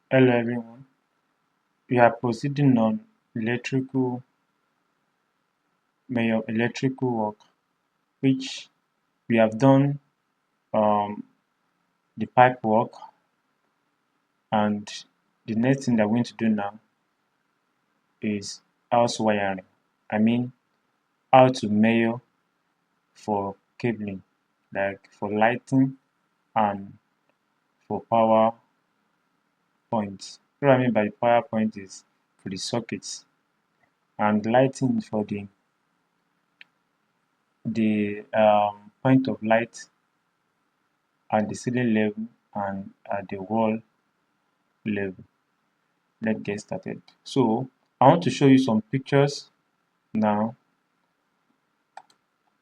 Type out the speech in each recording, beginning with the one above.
Hello everyone. We are proceeding on electrical electrical work, which we have done um, the pipe work, and the next thing that we're going to do now is house wiring. I mean, how to measure for cabling, like for lighting and for power points. What I mean by power point is for the sockets, and lighting for the point of light at the ceiling level and at the wall level. Let's get started. So I want to show you some pictures now,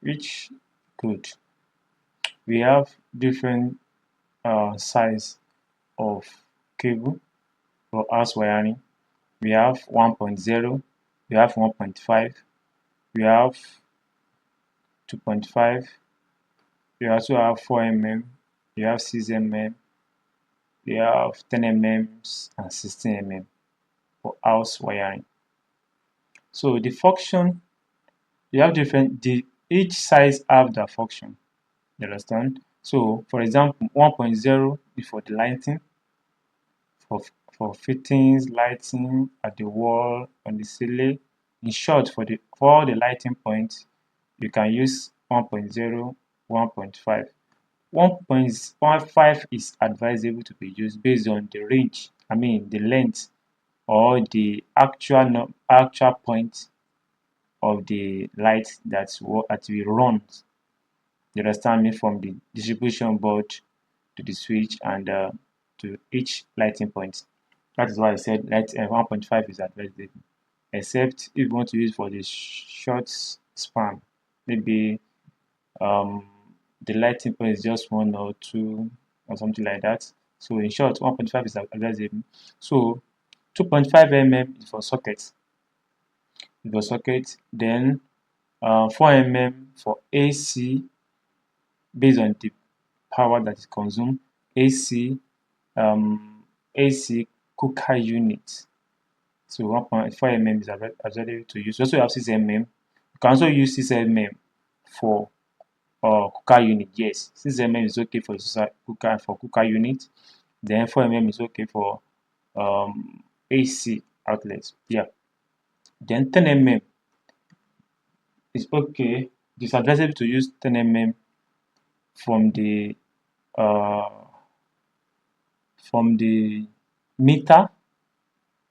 which good. We have different size of cable for house wiring. We have 1.0, we have 1.5, we have 2.5, we also have 4 mm, we have 6 mm, we have 10 mm and 16 mm for house wiring. So the function, you have each size have their function. You understand? So for example, 1.0 is for the lighting, for fittings, lighting at the wall, on the ceiling. In short, for all the lighting points, you can use 1.0, 1.5. 1.15 is advisable to be used based on the range, I mean the length or the actual point of the light that will run. You understand me, from the distribution board to the switch and to each lighting point. That is why I said light 1.5 is advisable, except if you want to use for the short span, maybe um, the lighting point is just 1 or 2 or something like that. So in short, 1.5 is advisable. So 2.5 mm is for socket, then 4 mm for AC based on the power that is consumed. AC um, AC cooker unit. So 1.4 mm is available to use. Also, you have 6 mm. You can also use 6 mm for cooker unit. Yes, 6 mm is okay for cooker unit. Then 4 mm is okay for AC outlets. Yeah. Then 10 mm is okay. It's advisable to use 10 mm from the uh, meter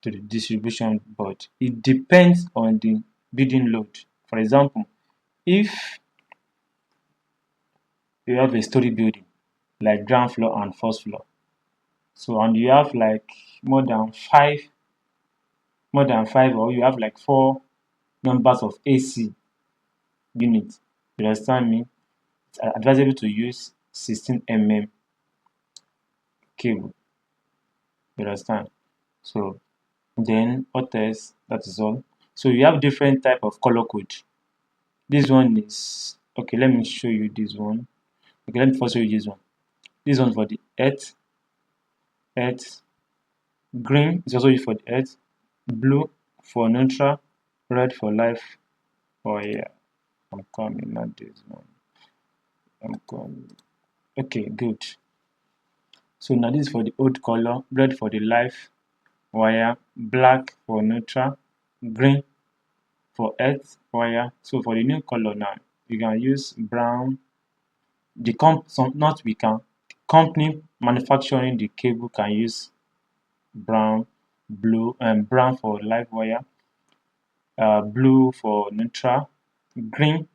to the distribution board. It depends on the building load. For example, if you have a story building like ground floor and first floor, so and you have like more than five, or you have like 4 numbers of AC units, you understand me? It's advisable to use 16 mm cable. You understand? So then what else? That is all. So you have different type of color code. This one is okay. Let me show you this one. Okay, let me first show you this one. This one for the earth. Green is also used for the earth. Blue for neutral. Red for life. Oh yeah, I'm coming. Not this one. I'm coming. Okay, good. So now this is for the old color. Red for the life wire. Black for neutral. Green for earth wire. So for the new color now, you can use brown. Company manufacturing the cable can use brown, blue, and brown for live wire, blue for neutral, green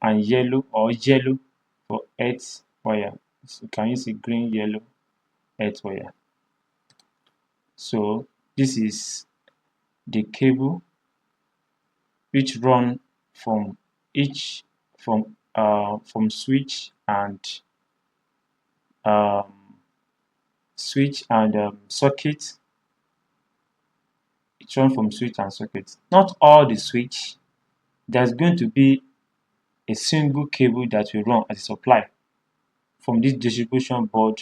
and yellow, or yellow for earth wire. So you can use a green, yellow, earth wire. So this is the cable which run from each from um, switch and socket. It run from switch and socket. Not all the switch. There's going to be a single cable that will run as a supply from this distribution board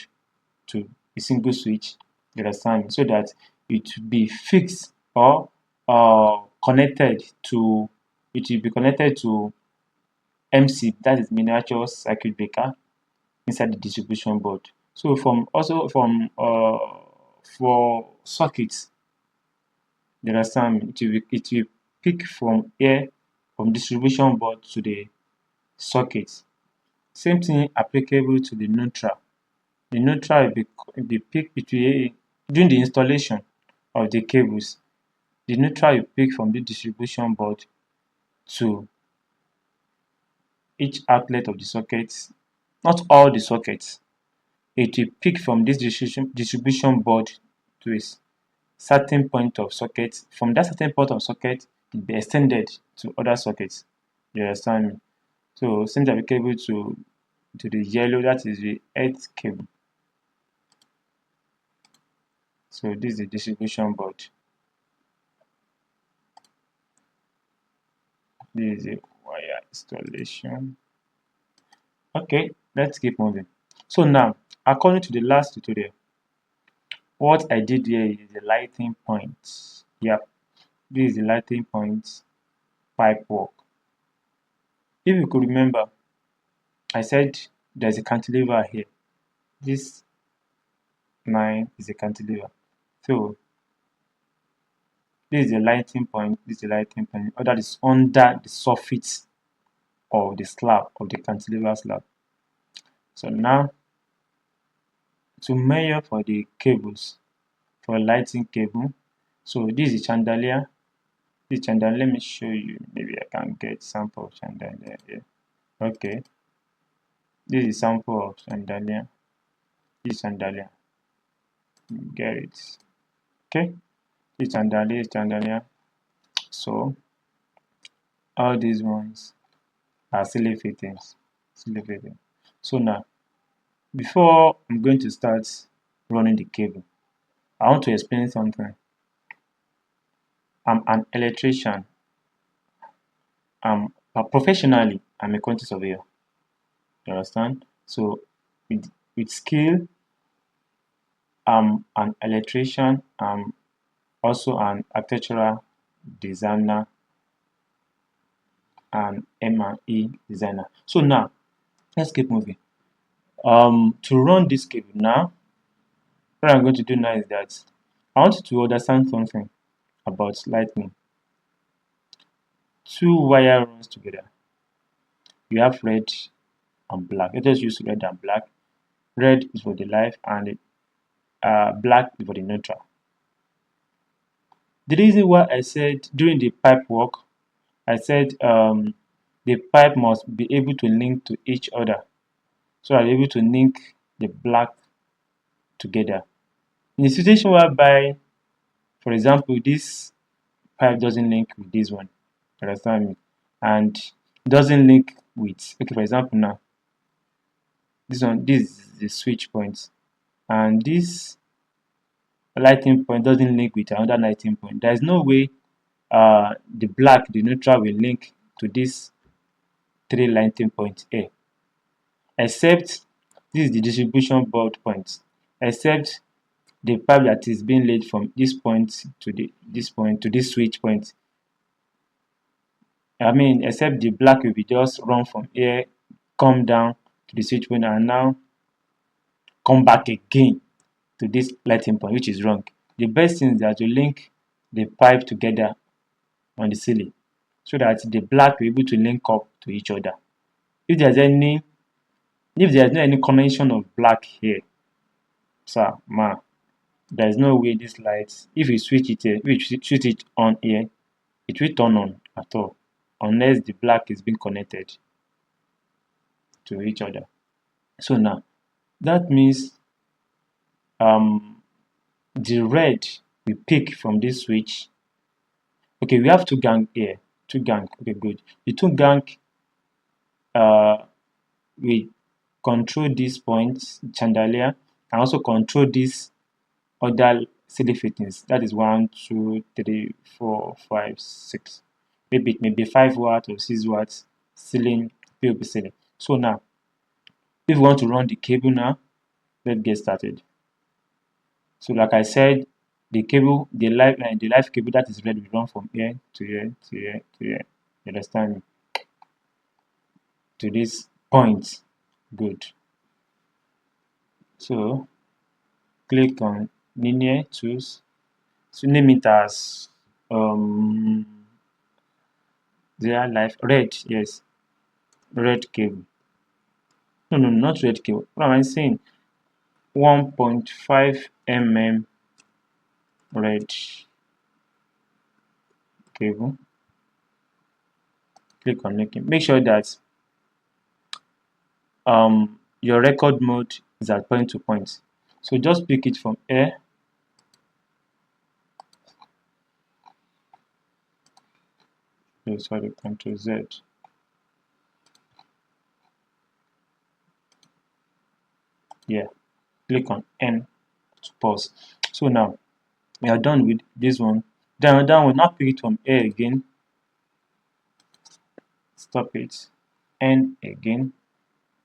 to a single switch. You understand? So that it will be fixed or connected to, it will be connected to MC, that is miniature circuit breaker, inside the distribution board. So for sockets, you understand, it will pick from here, from distribution board to the socket. Same thing applicable to the neutral. The neutral will be picked between during the installation of the cables. The neutral will pick from the distribution board to each outlet of the sockets. Not all the sockets. It will pick from this distribution board to a certain point of socket. From that certain point of socket, it will be extended to other sockets. You understand me? So same applicable to the yellow, that is the earth cable. So this is the distribution board. This is a wire installation. Okay, let's keep moving. So now, according to the last tutorial, what I did here is the lighting point. Yep, this is the lighting point pipe work. If you could remember, I said there's a cantilever here. This line is a cantilever. So this is the lighting point, this is the lighting point. Or that is under the surface of the slab, of the cantilever slab. So now, to measure for the cables, for lighting cable, so this is chandelier. This chandelier, let me show you. Maybe I can get sample of chandelier here. Okay, this is sample of chandelier. This chandelier, get it. Okay, this chandelier. So all these ones are silly fittings. So now, before I'm going to start running the cable, I want to explain something. I'm an electrician. Professionally, I'm a quantity surveyor. You understand? So with skill, I'm an electrician. I'm also an architectural designer and M&E designer. So now, let's keep moving. To run this cable now, what I'm going to do now is that I want you to understand something about lightning. Two wire runs together. You have red and black. Let us use red and black. Red is for the live and black is for the neutral. The reason why I said during the pipe work, I said the pipe must be able to link to each other. So I'm able to link the black together. In a situation whereby, for example, this pipe doesn't link with this one, understand me, and doesn't link with, okay, for example now, this is the switch point, and this lighting point doesn't link with another lighting point. There is no way the black, the neutral will link to this three lighting points here, except this is the distribution board point, except the pipe that is being laid from this point to this point to this switch point. I mean, except the black will be just run from here, come down to the switch point, and now come back again to this lighting point, which is wrong. The best thing is that you link the pipe together on the ceiling so that the black will be able to link up to each other. If there's not any connection of black here, sir, ma, there is no way this light, if you switch it here, if you switch it on here, it will turn on at all, unless the black is being connected to each other. So now, that means the red we pick from this switch. Okay, we have two gang here. Two gang. Okay, good. The two gang we control this point, chandelier, and also control this other silly fittings. That is 1, 2, 3, 4, 5, 6. Maybe 5 watts or 6 watts ceiling, POP ceiling. So now, if we want to run the cable now, let's get started. So like I said, the cable, the live cable that is red will run from here to here to here to here. You understand me? To this point. Good. So click on linear tools. So name it as their life red. Yes, red cable. No, not red cable. What am I saying? 1.5 mm red cable. Click on making. Make sure that your record mode is at point to point. So just pick it from here. Oh, sorry, Control Z. Yeah, click on N to pause. So now we are done with this one. Then we'll now pick it from here again. Stop it. N again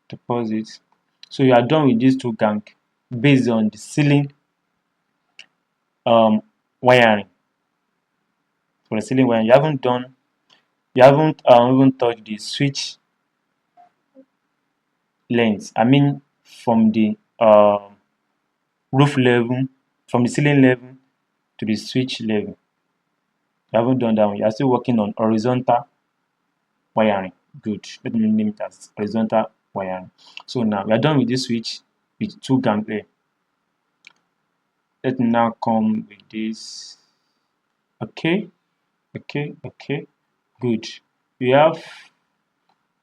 to pause it. So you are done with these two gang based on the ceiling wiring. For the ceiling wiring, you haven't even touched the switch length. I mean, from the roof level, from the ceiling level to the switch level. You haven't done that one. You are still working on horizontal wiring. Good. Let me name it as horizontal wiring. So now we are done with this switch with two gang there. Let me now come with this. Okay, okay. Good. We have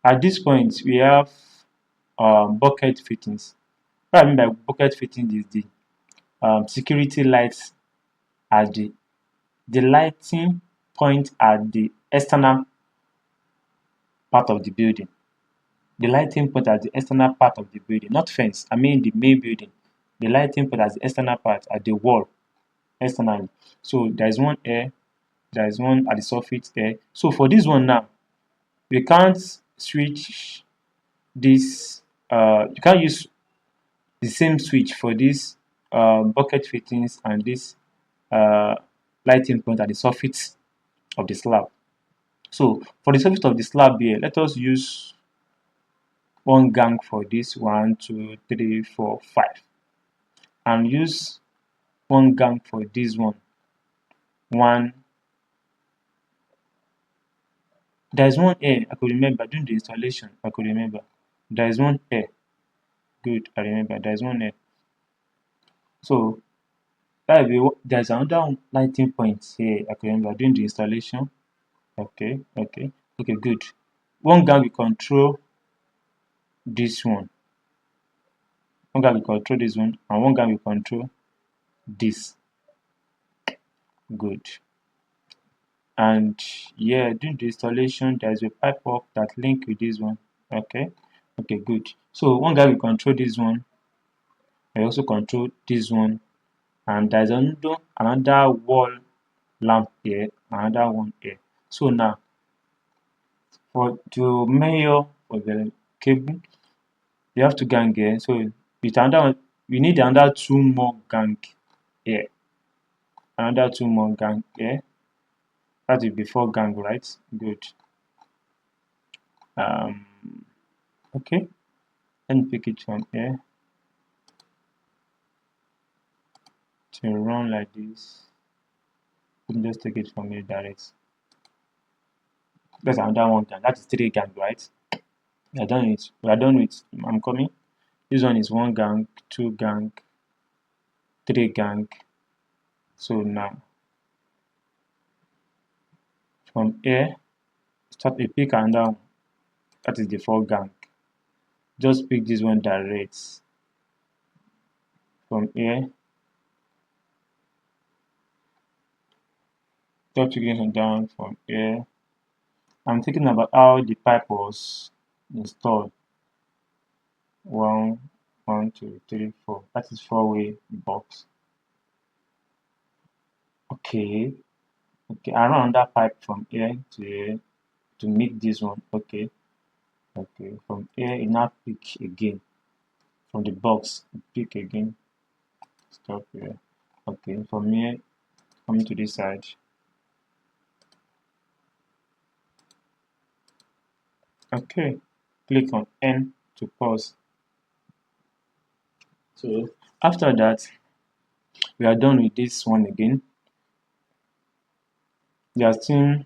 at this point we have bucket fittings. What I mean by bucket fitting is the security lights at the lighting point at the external part of the building. The lighting point at the external part of the building, not fence. I mean the main building. The lighting point at the external part at the wall externally. So there is one here, there is one at the surface here. So for this one now, we can't switch this. You can't use the same switch for this bucket fittings and this uh, lighting point at the surface of the slab. So for the surface of the slab here, let us use one gang for this 1, 2, 3, 4, 5, and use one gang for this one. One. There is one here. I could remember during the installation. I could remember. There is one here. Good. I remember. There is one here. So that will be, there's another lighting point here. I could remember during the installation. Okay. Good. One gang will control this one. One gang will control this one, and one gang will control this. Good. And yeah, during the installation there's a pipe work that link with this one. Okay, good. So one guy will control this one, I also control this one, and there's another wall lamp here, another one here. So now for to measure for the cable, you have to gang here. So with another one, we need another two more gang here, another two more gang here. That will be 4 gang, right? Good. um okay, let me pick it from here to run like this. Let me just take it from here direct. That's another one gang. That is 3 gang, right? We are done with. I'm coming. This one is 1 gang, 2 gang, 3 gang. So now from here, start a pick another one. That is the 4 gang. Just pick this one direct. From here, start picking it down from here. I'm thinking about how the pipe was installed. 1, 1, 2, 3, 4. That is 4-way box. Okay. I run that pipe from here to here to meet this one. Okay. From here, it now pick again from the box. Pick again. Stop here. Okay, from here, coming to this side. Okay, click on N to pause. So after that, we are done with this one again. We are still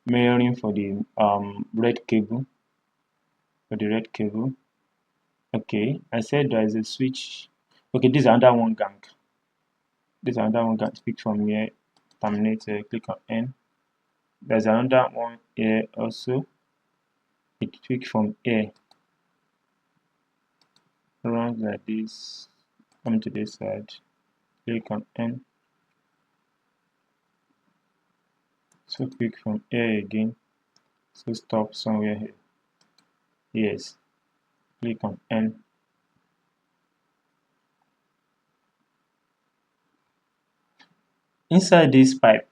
mirroring for the red cable. For the red cable. Okay, I said there is a switch. Okay, this is another one gang. This is another one gang. Pick from here, terminate. Click on N. There's another one here also. It pick from here. Run like this. Come to this side. Click on N. So pick from here again. So stop somewhere here. Yes. Click on N. Inside this pipe,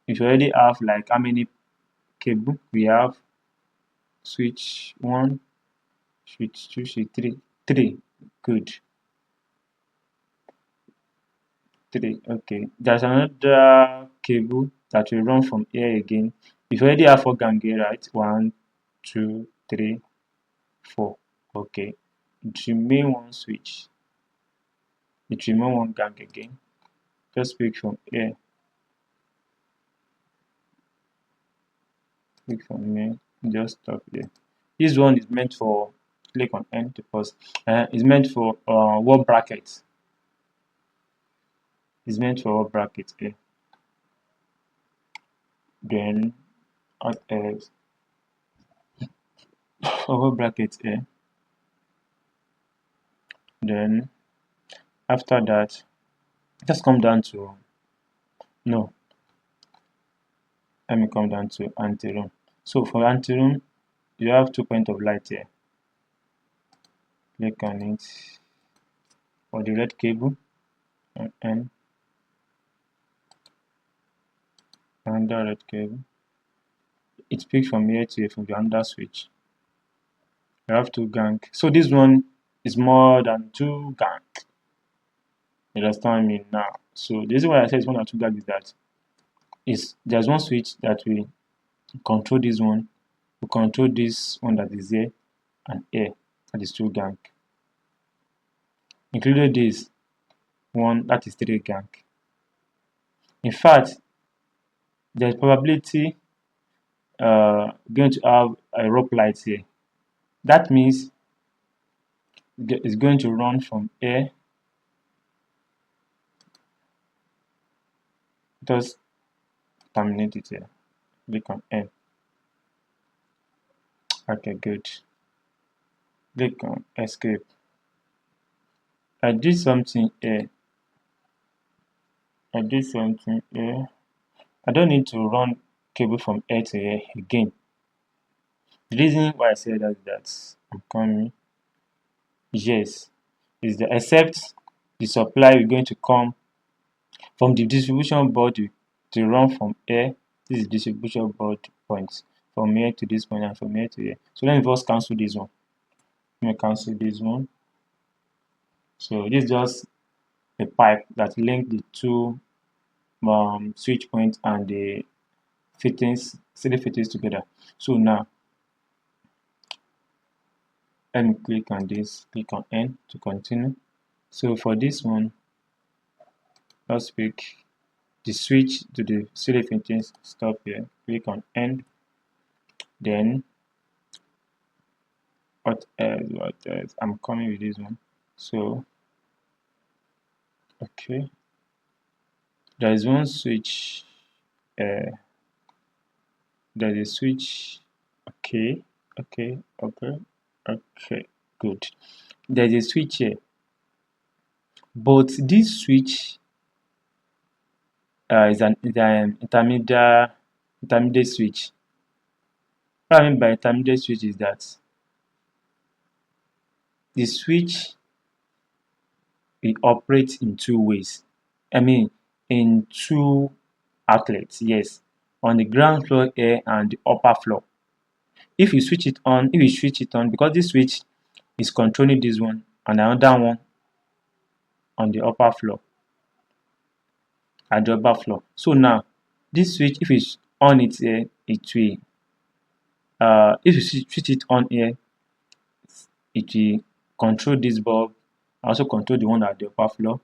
if you already have like how many cable we have, switch 1, switch 2, switch 3. 3. Good. 3. Okay. There's another cable that will run from here again. If you already have 4 gang here, right? 1, 2, 3, 4. Okay. It remain one switch. It remain one gang again. Just pick from here. Click from here. Just stop there. This one is meant for, click on N to pause. It's meant for wall brackets. It's meant for wall brackets here. Then wall brackets here. Then after that, just come down to, no, let me come down to anti-room. So for anti-room, you have 2 points of light here. Click on it for the red cable and under red cable. It picks from here to here from the under switch. You have 2 gang. So this one is more than 2 gang. You understand me now? So the reason why I say it's 1 or 2 gang is that there's one switch that will control this one, will control this one that is here and here. That is 2 gang. Included this one, that is 3 gang. In fact, there's probability going to have a rope light here. That means it's going to run from here. Just terminate it here. Click on N. Okay, good. Click on escape. I did something here. I don't need to run cable from here to here again. The reason why I said that is that I'm coming. Yes, is that except the supply is going to come from the distribution board to run from here. This is distribution board points from here to this point and from here to here. So let me first cancel this one. Let me cancel this one. So this is just a pipe that link the 2 switch points and the fittings, CD fittings together. So now let me click on this, click on N to continue. So for this one, let's pick the switch to the CD fittings, stop here, click on N. Then what else? I'm coming with this one. So okay, there is one switch. There's a switch. Okay, good. There's a switch here, but this switch is an intermediate switch. What I mean by intermediate switch is that the switch will operate in 2 ways. I mean, in 2 outlets, yes, on the ground floor here and the upper floor. If you switch it on, because this switch is controlling this one and another one on the upper floor. at the upper floor. So now this switch, if it's on it here, it will if you switch it on here, it will control this bulb, also control the one at the upper floor.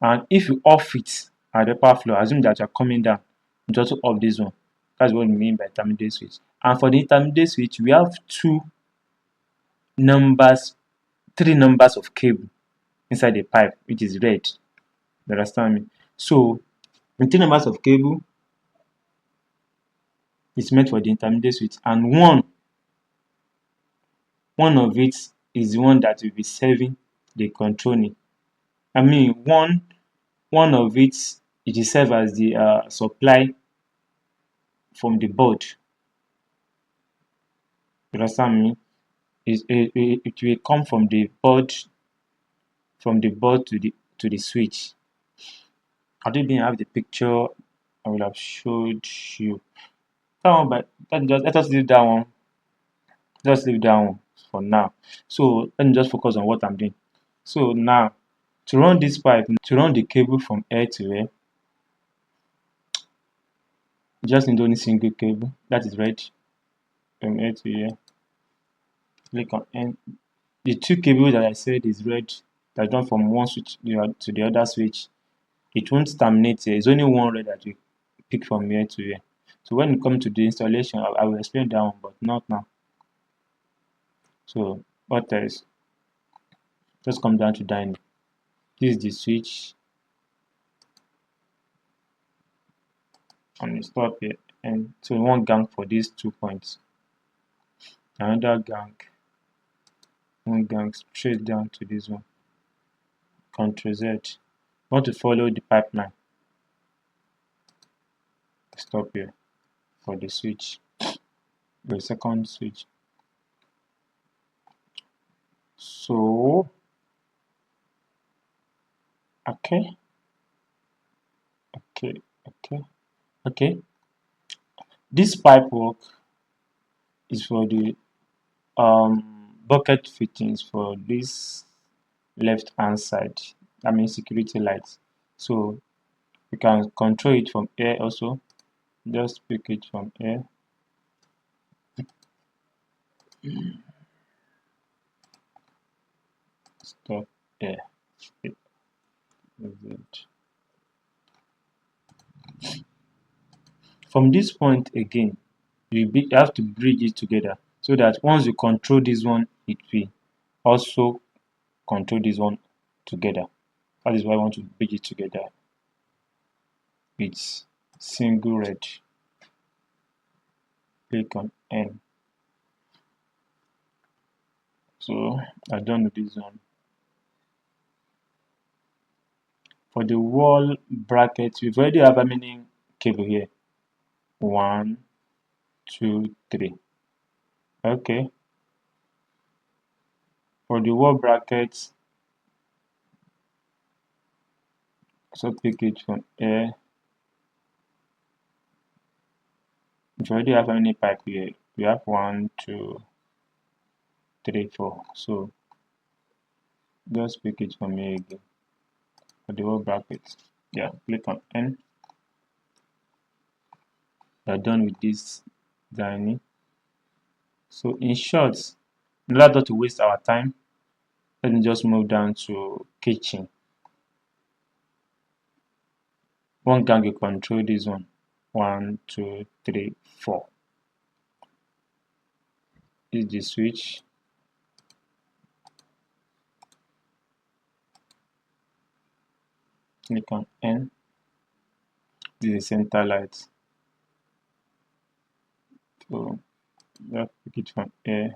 And if you off it at the upper floor, assume that you're coming down, it also off this one. That's what we mean by intermediate switch. And for the intermediate switch, we have three numbers of cable inside the pipe, which is red. You understand me? So the three numbers of cable is meant for the intermediate switch, and one of it is the one that will be serving the controlling. I mean, one of it will serve as the supply from the board. You understand me? It will come from the board to the switch. I didn't have the picture. I will have showed you that one, but let us leave that one. Just leave that one for now. So let me just focus on what I'm doing. So now, to run this pipe, to run the cable from here to here, you just need only single cable that is red from here to here. Click on N. The two cables that I said is red that run from one switch to the other switch, it won't terminate here. It's only one red that we pick from here to here. So when it comes to the installation, I will explain that one, but not now. So what else? Just come down to dyno. This is the switch, and we stop here. And so one gang for these 2 points, another gang, one gang straight down to this one. Ctrl Z. Want to follow the pipeline. Stop here for the switch, the second switch. So okay. This pipe work is for the bucket fittings for this left hand side. I mean security lights. So you can control it from here also. Just pick it from here. Stop here. From this point again, you have to bridge it together so that once you control this one, it will also control this one together. That is why I want to bridge it together. It's single red. Click on N. So I'm done with this one. For the wall brackets, we've already have how many cable here? 1, 2, 3. Okay. For the wall brackets, so pick it from here. We already have how many pipe here? We have 1, 2, 3, 4. So just pick it from here again. For the wall brackets, yeah, click on N. We are done with this designing. So in short, in order not to waste our time, let me just move down to kitchen. One gang will control this one. 1, 2, 3, 4. This is the switch. Click on N. This is the center light. So just pick it from here.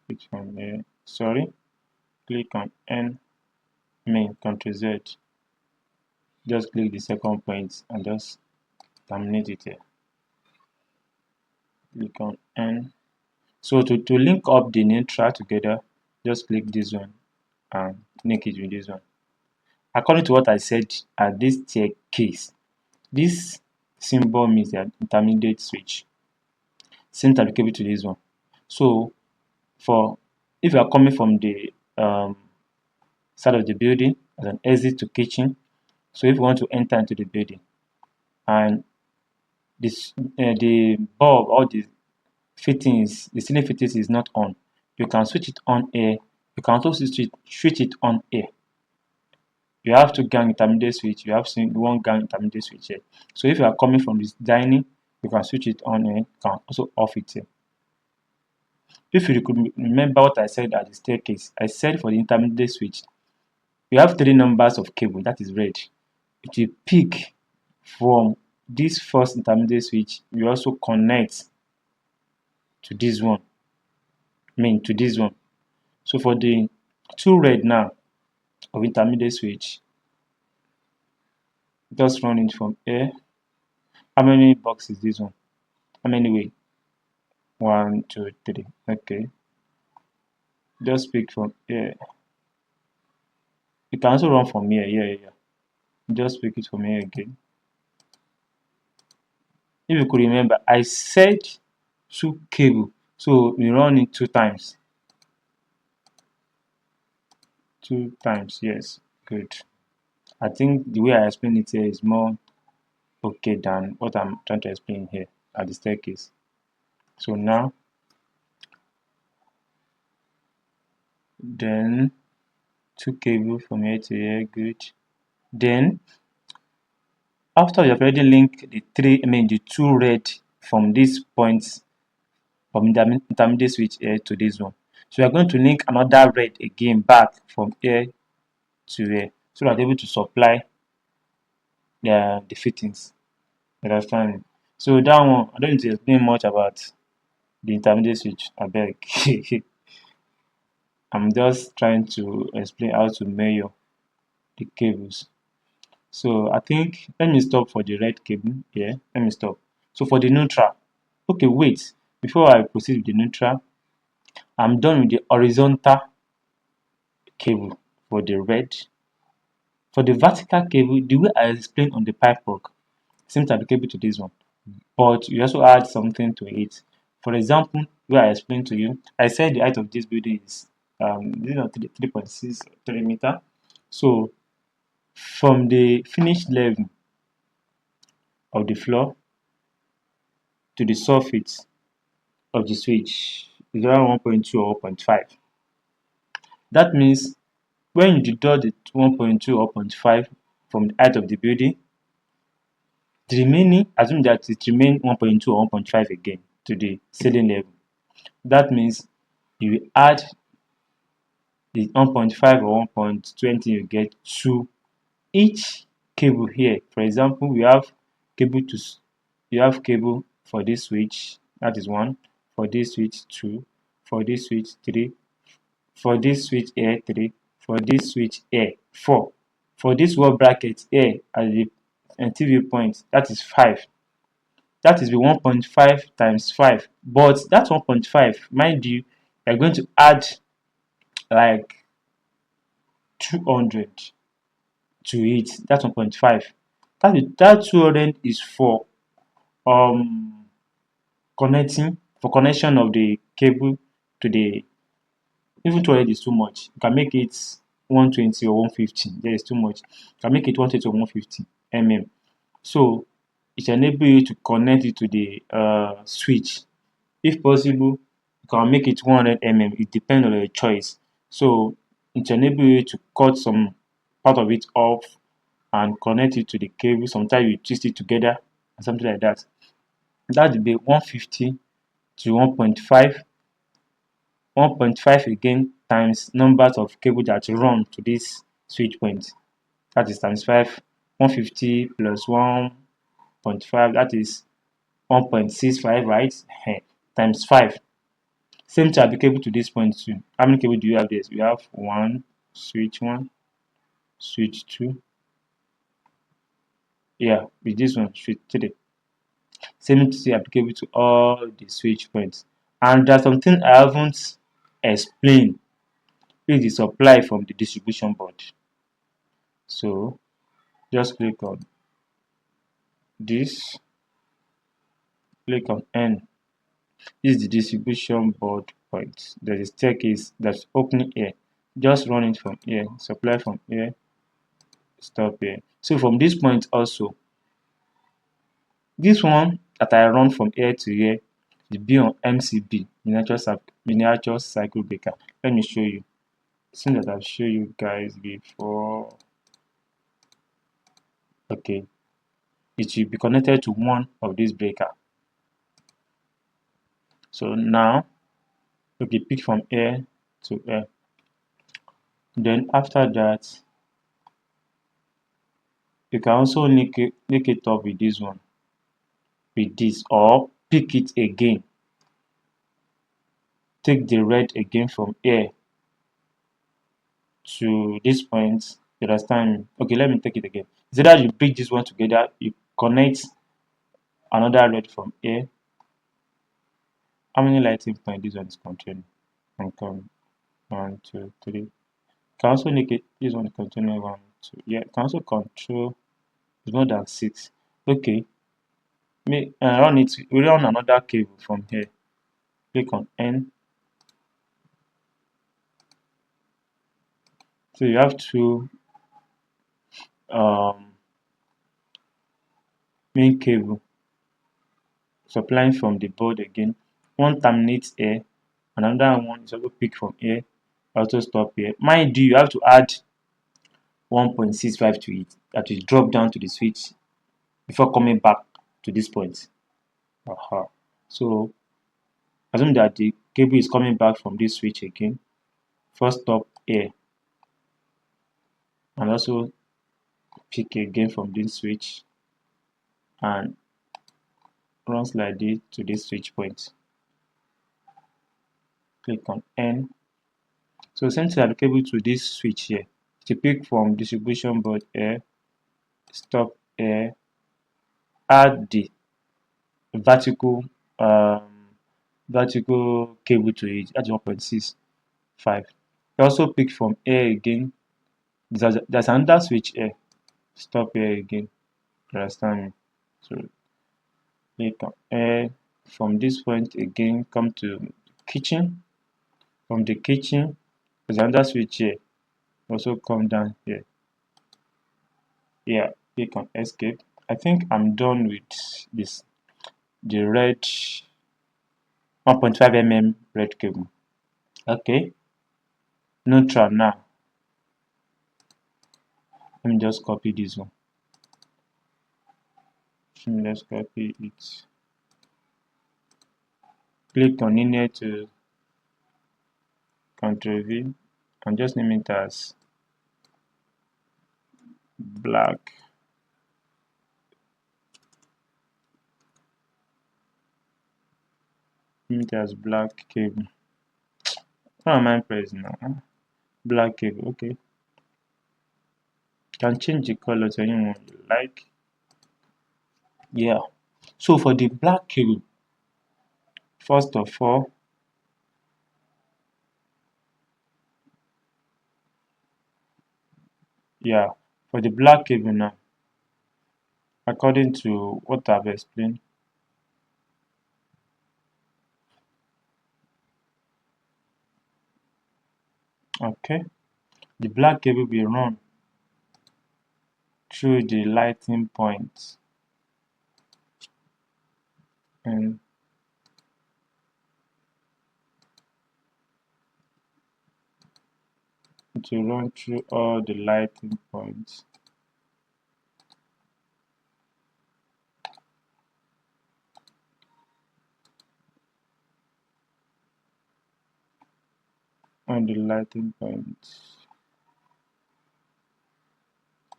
Pick it from here. Sorry. Click on N. Main. Ctrl Z. Just click the second point and just terminate it here. Click on N. So to link up the neutral together, just click this one and link it with this one. According to what I said at this staircase, this symbol means the intermediate switch. Same type cable to this one. So if you are coming from the side of the building as an exit to kitchen, so if you want to enter into the building, and this the bulb or the fittings, the ceiling fittings is not on, you can switch it on here. You can also switch it on here. You have two gang intermediate switch, you have one gang intermediate switch here. So if you are coming from this dining, you can switch it on here, you can also off it here. If you could remember what I said at the staircase, I said for the intermediate switch, you have three numbers of cable, that is red. It will pick from this first intermediate switch, you also connect to this one, to this one. So for the two red now of intermediate switch, just run it from here. How many boxes is this one? How many way? 1, 2, 3. Okay. Just pick from here. You can also run from here. Yeah. Just pick it from here again. If you could remember, I said two cable, so we run it 2 times. 2 times, yes, good. I think the way I explain it here is more okay than what I'm trying to explain here at the staircase. So now, then 2 cable from here to here, good. Then after you have already linked the 2 red from these points from the intermediate switch here to this one, so you are going to link another red again back from here to here, so that able to supply the fittings. You understand? So that one, I don't need to explain much about the intermediate switch. I beg. I'm just trying to explain how to measure the cables. So I think let me stop for the red cable here. Let me stop. So for the neutral, okay, wait. Before I proceed with the neutral, I'm done with the horizontal cable for the red. For the vertical cable, the way I explained on the pipe work, same type of cable to this one, but you also add something to it. For example, where I explained to you, I said the height of this building is 3.63 meter. So from the finished level of the floor to the surface of the switch is around 1.2 or 1.5. That means when you deduct the 1.2 or 0.5 from the height of the building, the remaining, assume that it remains 1.2 or 1.5 again to the ceiling level. That means you will add the 1.5 or 1.20 you get to each cable here. For example, we have cable for this switch, that is 1, for this switch 2, for this switch 3, for this switch here 3, for this switch here 4, for this wall bracket here at the TV point, that is 5. That is the 1.5 times 5. But that 1.5, mind you, you're going to add like 200 to it. That's 1.5. That 200 is for connection of the cable to the, even 200 is too much. You can make it 120 or 150. There is too much. You can make it 120 or 150 mm. So it enable you to connect it to the switch. If possible, you can make it 100 mm. It depends on your choice. So it enable you to cut some part of it off and connect it to the cable. Sometimes you twist it together and something like that. That will be 150 to 1.5. 1.5 again times numbers of cable that run to this switch point. That is times 5. 150 plus 1.5, that is 1.65, right? Times 5. Same to applicable to this point too. How many cable do you have this? We have 1, switch 1, switch 2. Yeah, with this one, switch 3. Same to applicable to all the switch points. And there's something I haven't explained. Is the supply from the distribution board. So just click on this, click on N. This is the distribution board point. There is staircase that's opening here. Just run it from here, supply from here, stop here. So from this point also, This one that I run from here to here will be on MCB, miniature cycle breaker. Let me show you. Since that I've shown you guys before, okay, it will be connected to one of these breaker. So now, okay, pick from here to here. Then after that, you can also link it up with this one, with this, or pick it again. Take the red again from here to this point. You understand? Okay, let me take it again. So that you pick this one together, you connect another red from here. How many lighting points this one is containing? And come 1, 2, 3. You can also make it this one containing 1, 2. Yeah, you can also control. It's more than 6. Okay, we run another cable from here. Click on N. So you have two main cable supplying from the board again. One terminates here, another one is also picked from here, also stop here. Mind you, you have to add 1.65 to it, that will drop down to the switch before coming back to this point. So assume that the cable is coming back from this switch again. First stop here, and also pick again from this switch and runs like this to this switch point. Click on N. So same thing applicable to this switch here. To pick from distribution board here, stop here, add the vertical vertical cable to it at 1.65. You also pick from here again. There's another switch here. Stop here again. You understand me? So click on here. From this point again, come to kitchen. From the kitchen, there's another switch here. Also come down here. Yeah, click on escape. I think I'm done with this. The red 1.5 red cable. Okay, neutral now. Let me just copy this one. Let's copy it. Click on linear to Ctrl V and just name it as black. Name it as black cable. What am I pressing now? Black cable. Okay. Can change the color to anyone you like. Yeah. So for the black cable, first of all, yeah, for the black cable now, according to what I've explained, okay, the black cable will run through the lighting points and it will run through all the lighting points on the lighting points.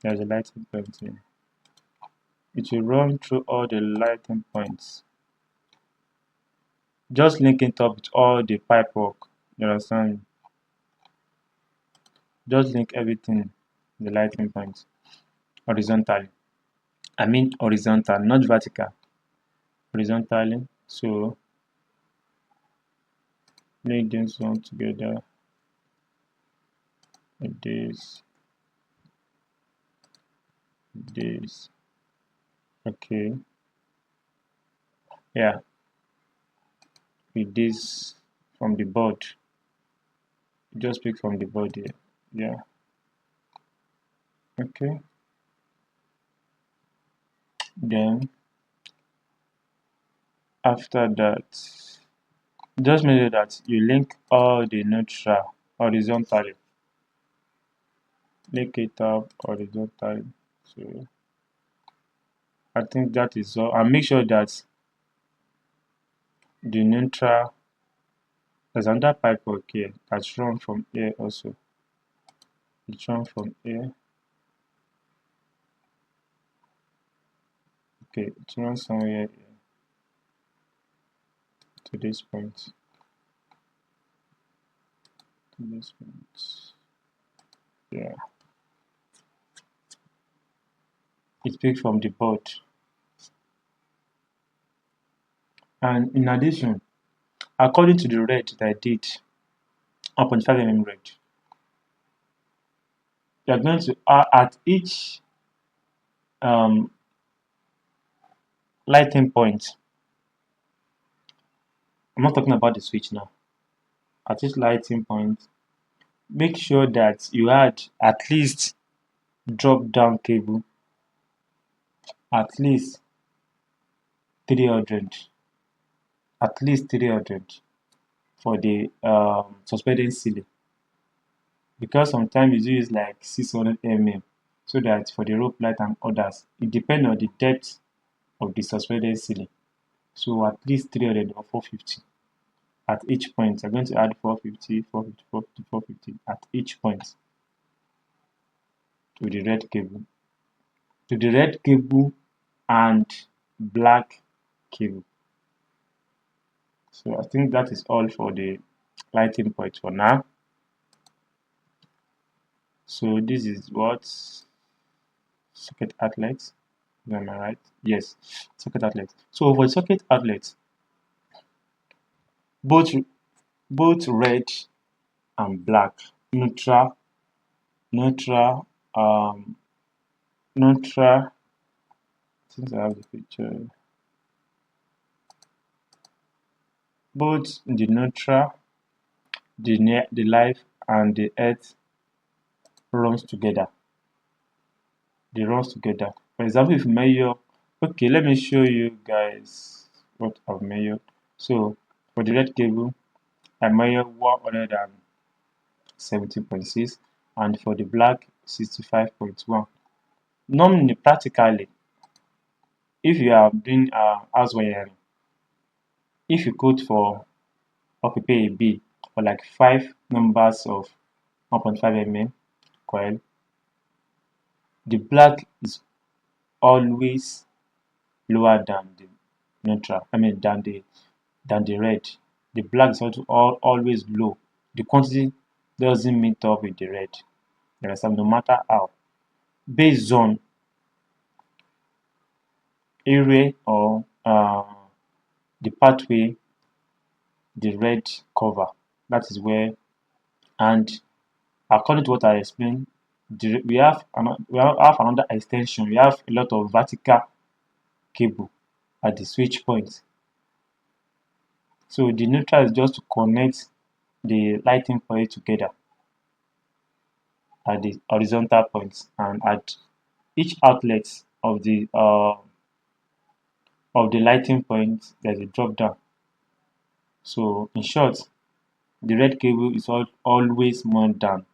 There's a lighting point here. It will run through all the lighting points. Just link it up with all the pipe work. You understand? Just link everything, the lighting points, horizontally. I mean horizontal, not vertical. Horizontally. So link this one together with this. Okay. Yeah. With this from the board. Just pick from the board here. Yeah. Okay. Then After that, just make sure that you link all the neutral horizontally. Link it up horizontally. So I think that is all. And make sure that the neutral, there's another pipe work here that's run from here also. It's run from here. Okay, it runs somewhere here to this point. To this point. Yeah. It's picked from the board. And in addition, according to the red that I did, 1.5 mm red, you are going to at each lighting point. I'm not talking about the switch now. At each lighting point, make sure that you add at least drop down cable at least 300, at least 300 for the suspended ceiling, because sometimes you use like 600 mm, so that for the rope light and others, it depends on the depth of the suspended ceiling. So at least 300 or 450 at each point. I'm going to add 450, 450, 450, 450 at each point to the red cable, and black cable. So I think that is all for the lighting point for now. So this is what socket outlet. Am I right? Yes, socket outlet. So for socket outlet, both red and black, neutral, neutral, neutral. Since I have the picture, both the neutral, the life, and the earth runs together. They runs together. For example, if you measure, okay, let me show you guys what I've measured. So for the red cable, I measure 170.6, and for the black 65.1. Normally, practically, if you are doing house wiring, if you code for or prepare a B for like 5 numbers of 1.5 mm coil, the black is always lower than the neutral. I mean than the red. The black is also always low. The quantity doesn't meet up with the red. You understand? No matter how, based on area or the pathway the red cover. That is where, and according to what I explained, we have another extension. We have a lot of vertical cable at the switch point. So the neutral is just to connect the lighting point together at the horizontal points, and at each outlet of the lighting point there's a drop down. So in short, the red cable is always more than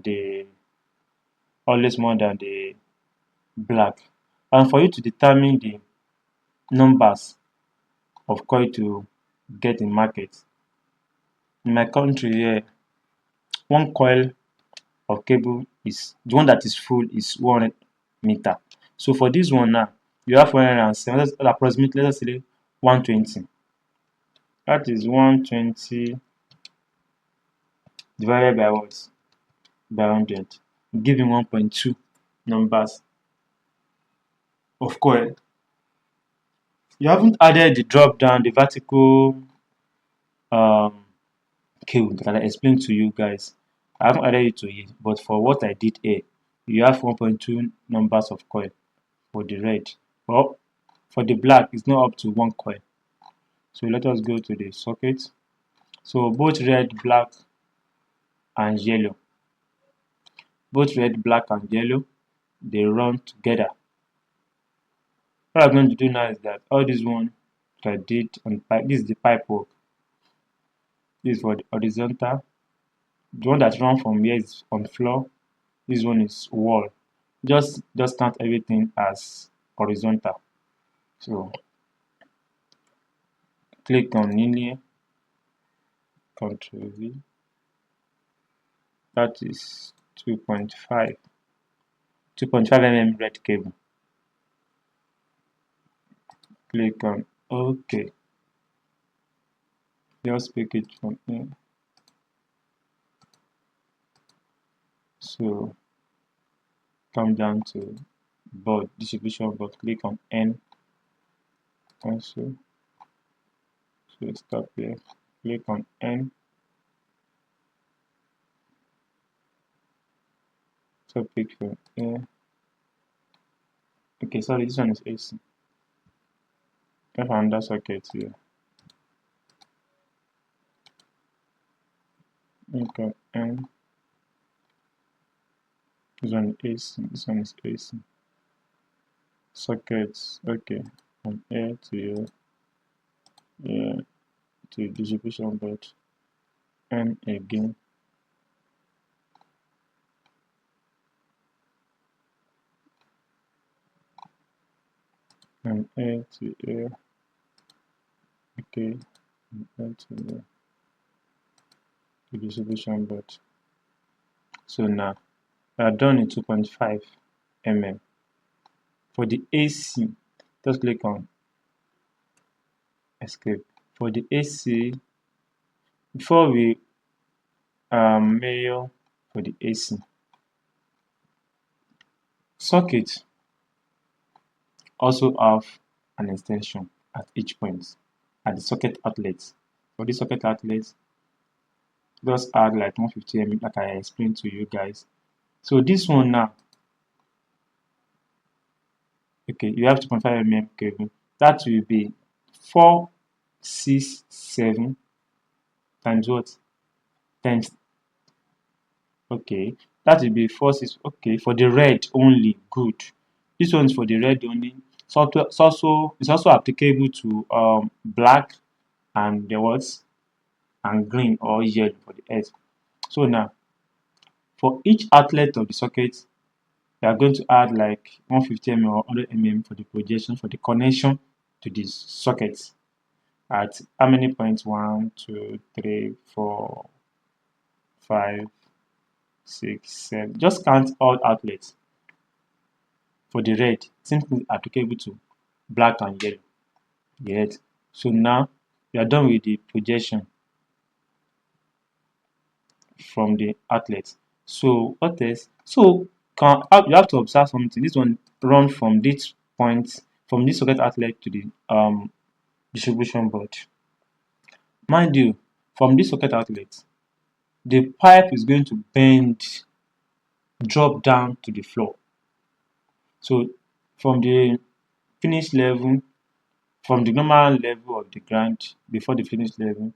the black. And for you to determine the numbers of coil to get in market, in my country here, one coil of cable is the one that is full is 100 meter. So for this one now, you have 107, that's approximately, let's say 120. That is 120 divided by what? By 100, giving 1.2 numbers of coil. You haven't added the drop down, the vertical um, cable that I explained to you guys. I haven't added it to it, but for what I did here, you have 1.2 numbers of coil for the red. Well, for the black, it's not up to one coil. So let us go to the socket. So both red, black, and yellow, they run together. What I'm going to do now is that all this one that I did on pipe, this is the pipe work. This is for the horizontal. The one that's run from here is on floor. This one is wall. Just count everything as horizontal. So click on linear, Ctrl V. That is 2.5 mm red cable. Click on OK. Just pick it from here. So come down to board, distribution board, click on N also. So stop here, click on N. So pick from here. Okay, sorry, this one is AC. I have another socket here. Click on N. This one is AC, this one is AC. Sockets, okay, from here to here, here to distribution board, N again. From here to here, okay, from here to here, the distribution board. So now we are done in 2.5 mm. For the AC, just click on escape. For the AC, before we measure for the AC socket, also have an extension at each point at the socket outlet. For the socket outlet, just add like 150 mm like I explained to you guys. So this one now, okay, you have 2.5 mm cable. That will be 467 times what? Times, okay, that will be 46. Okay, for the red only, good. This one's for the red only. Software it's also applicable to black and the what, and green or yellow for the earth. So now for each outlet of the socket, we are going to add like 150 mm or 100 mm for the projection for the connection to these sockets at how many points? 1, 2, 3, 4, 5, 6, 7. Just count all outlets. For the red, simply applicable to black and yellow. Yes. So now we are done with the projection from the outlet. So what else? So you have to observe something. This one run from this point, from this socket outlet to the distribution board. Mind you, from this socket outlet, the pipe is going to bend, drop down to the floor. So from the finished level, from the normal level of the ground before the finished level,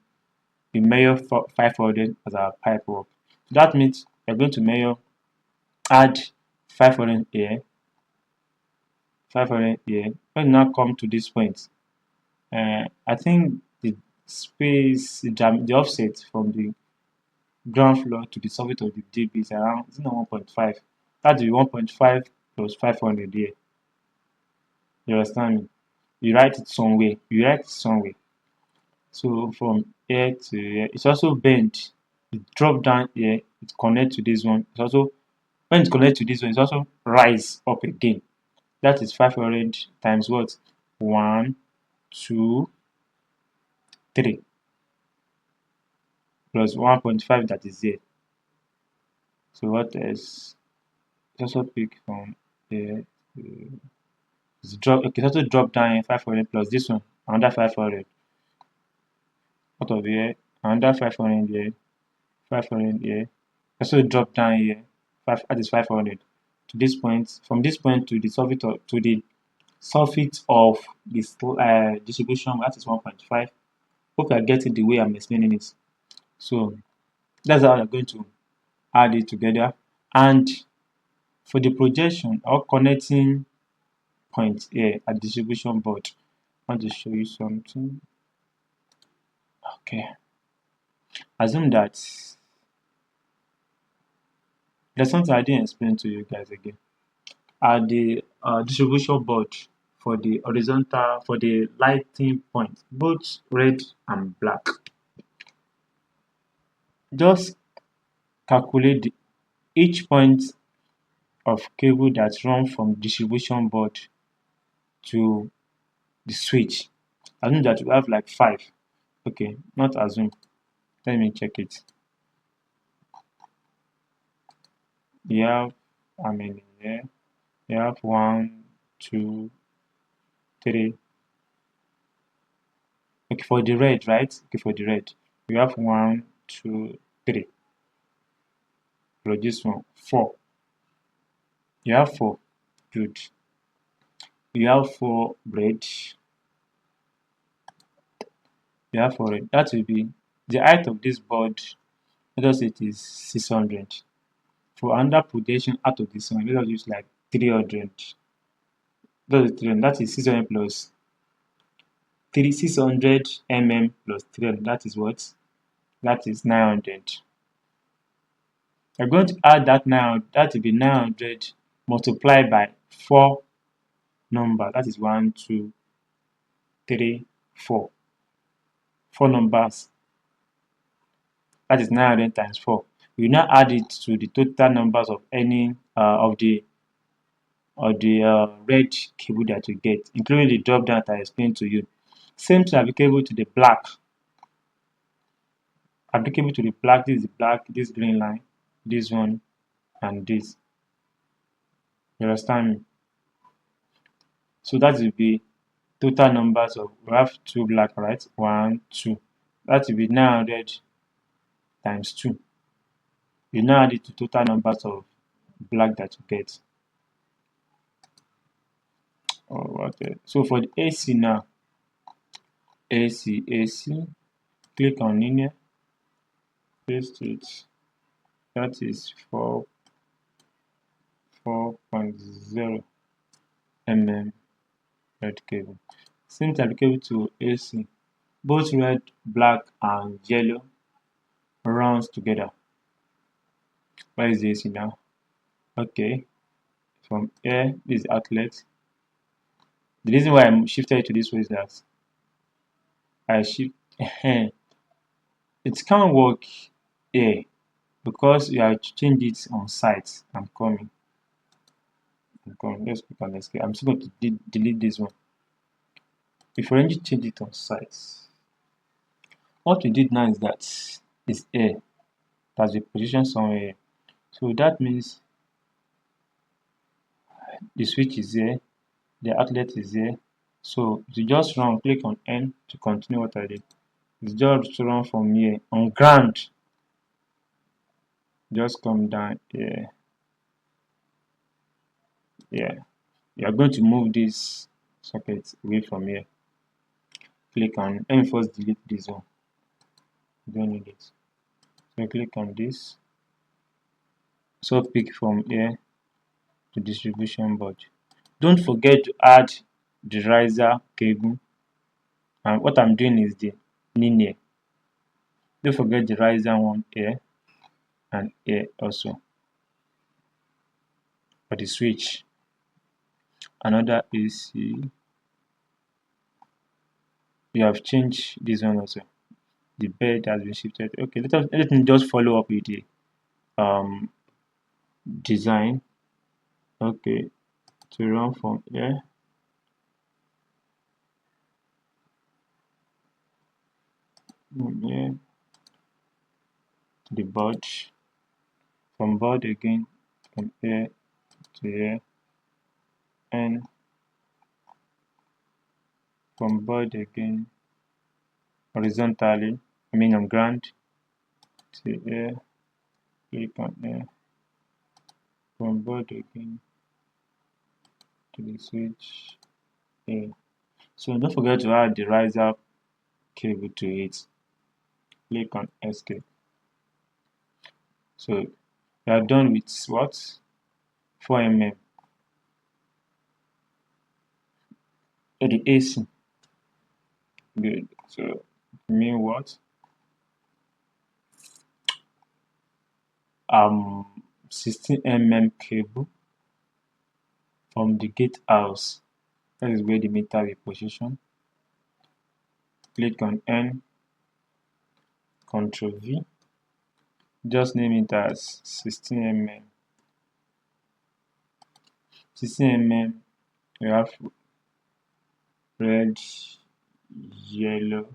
we measure 500 as our pipe work. So that means we're going to add 500 here, 500 here. When we now come to this point, I think the space, the offset from the ground floor to the surface of the DB is around 1.5. That will be 1.5 plus 500 here. You understand me? You write it somewhere. So from here to here, it's also bent. It drop down here. It connect to this one. It's also, when it connect to this one, it's also rise up again. That is 500 times what? 1, 2, 3 plus 1.5 that is here. So what is, it's also pick from here to, it's drop, okay, it's also drop down here, 500 plus this one, another 500 out of here, another 500 here, 500 here, also drop down here, that is 500 to this point. From this point to the surface of this distribution, that is 1.5. Hope you are getting the way I'm explaining it. So that's how you're going to add it together. And for the projection or connecting point here at distribution board. I want to show you something. Okay. Assume that there's something I didn't explain to you guys again. At the distribution board for the horizontal, for the lighting point, both red and black, just calculate each point of cable that run from distribution board to the switch. Assume that we have like 5. Okay, not assume. Let me check it. You have, I mean, yeah, you have 1, 2, 3. Okay, for the red, right? Okay, for the red, you have 1, 2, 3. For this one, 4. You have 4. Good. You have 4 red. You have 4 red. That will be the height of this board. Let us say it is 600. For another projection out of this one, let us use like 300. That is 600 plus 600 plus 300. That is what? That is 900. We're going to add that 900. That will be 900 multiplied by 4 numbers. That is 1, 2, 3, 4. 4 numbers. That is 900 times 4. You now add it to the total numbers of any of the red cable that you get, including the drop down that I explained to you. Same thing applicable to the black. Applicable to the black, this is the black, this green line, this one, and this. You understand me? So that will be total numbers of, we have 2 black, right? 1, 2. That will be 900 times 2. You now add it to total numbers of black that you get. So for the AC now, AC, click on linear, paste it. That is 4.0 mm red cable. Same thing applicable to AC. Both red, black, and yellow runs together. Where is the AC now? Okay, from here, this is outlet. The reason why I shifted it to this way is that I shift. It can't work here because you have to change it on site. I'm coming. Let's click on escape. I'm still going to delete this one. If you already change it on site, what we did now is that it's here. That's the position somewhere here. So that means the switch is here, the outlet is here. So you just run, click on N to continue what I did. It's just run from here on ground. Just come down here. Yeah. You are going to move this socket away from here. Click on, let me first delete this one. You don't need it. So click on this. So pick from here to distribution board. Don't forget to add the riser cable. And what I'm doing is the linear. Don't forget the riser one here and here also for the switch. Another AC. We have changed this one also. The bed has been shifted. Okay, let me just follow up with the design. Okay, to run from here. Here to the board. From board again, from here to here, and from board again horizontally, I mean on ground to here, click on here, from board again to the switch here. So don't forget to add the riser cable to it. Click on escape. So we are done with what? 4 mm. the AC. Good. So mean what? 16 mm cable from the gatehouse. That is where the meter will position. Click on N, Ctrl V. Just name it as 16 mm. 16 mm. We have red, yellow,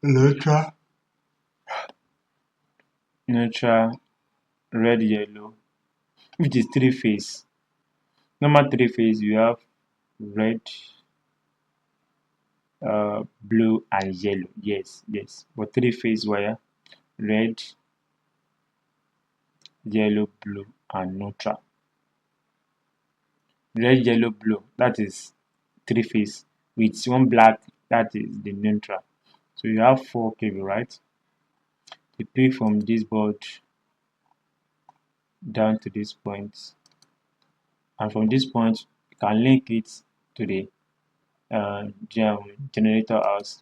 neutral, red, yellow, which is three phase. Normal three phase, you have red, blue, and yellow. Yes, yes. But three phase wire, red, yellow, blue, and neutral. Red, yellow, blue, that is three phase. With one black, that is the neutral. So you have four cable, right? You pick from this board down to this point, and from this point you can link it to the generator house.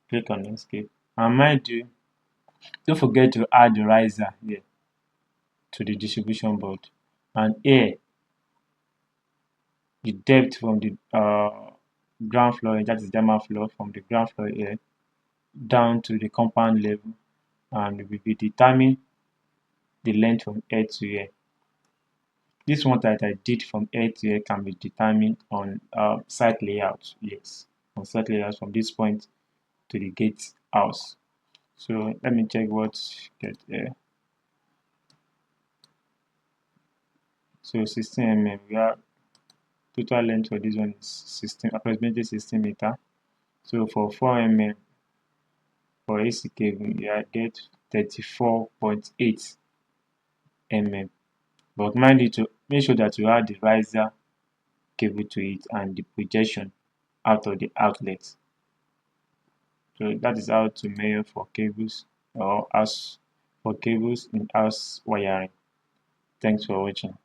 Click on escape, and mind you, don't forget to add the riser here to the distribution board. And here the depth from the ground floor, that is diamond floor, from the ground floor here down to the compound level, and we will determine the length from here to here. This one that I did from here to here can be determined on site layout. Yes, on site layout from this point to the gate house. So let me check what get here. So 16 mm. We have total length for this one is 16, approximately 16 meter. So for 4 mm for AC cable, you get 34.8 mm. But mind you to make sure that you add the riser cable to it and the projection out of the outlet. So that is how to measure for cables, or as for cables in house wiring. Thanks for watching.